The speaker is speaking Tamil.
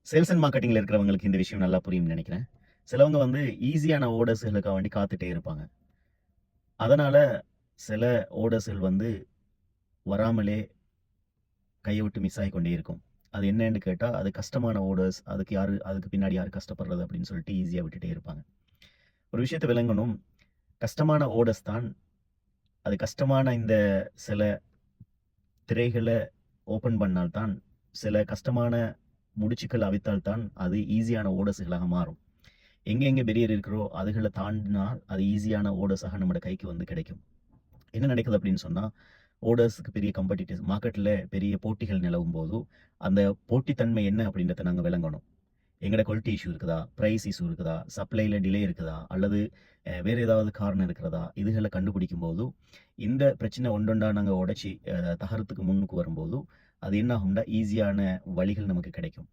சேல்ஸ் அண்ட் மார்க்கெட்டிங்ல இருக்கிறவங்களுக்கு இந்த விஷயம் நல்லா புரியும்னு நெனைக்கிறேன். சிலவங்க வந்து ஈஸியான ஆர்டர்ஸ்களுக்காக வேண்டி காத்துட்டே இருப்பாங்க. அதனால சில ஆர்டர்ஸ்கள் வந்து வராமலே கைய விட்டு மிஸ் ஆகிக்கொண்டே இருக்கும். அது என்னன்னு கேட்டா, அது கஷ்டமான ஆர்டர்ஸ். அதுக்கு பின்னாடி யாரு கஷ்டப்படுறது அப்படின்னு சொல்லிட்டு ஈஸியா விட்டுட்டே இருப்பாங்க. ஒரு விஷயத்த விளங்கணும். கஷ்டமான ஆர்டர்ஸ் தான் அது கஷ்டமான இந்த சில திரைகள ஓப்பன் பண்ணால் தான், சில கஷ்டமான முடிச்சுக்கள் அவித்தால் தான் அது ஈஸியான ஆர்டர்ஸ்களாக மாறும். எங்க பெரியர் இருக்கிறோ அதுகள தாண்டினால் அது ஈஸியான ஆர்டர்ஸாக நம்மோட கைக்கு வந்து கிடைக்கும். என்ன நடக்குது அப்படின்னு சொன்னா, ஆர்டர்ஸ்க்கு பெரிய காம்படிட்டர்ஸ் மார்க்கெட்ல பெரிய போட்டிகள் நிலவும்போது, அந்த போட்டித்தன்மை என்ன அப்படின்றத நாங்க விளங்கணும். எங்கட குவாலிட்டி இஷ்யூ இருக்குதா? பிரைஸ் இஷ்யூ இருக்குதா? சப்ளைல டிலே இருக்குதா? அல்லது வேற ஏதாவது காரணம் இருக்கிறதா? இதுகள கண்டுபிடிக்கும்போது, இந்த பிரச்சனை ஒண்டொண்டா நாங்க உடைச்சு தகரத்துக்கு முன்னுக்கு வரும்போது, அது என்ன ஆகும்னா, ஈஸியான வழிகள் நமக்கு கிடைக்கும்.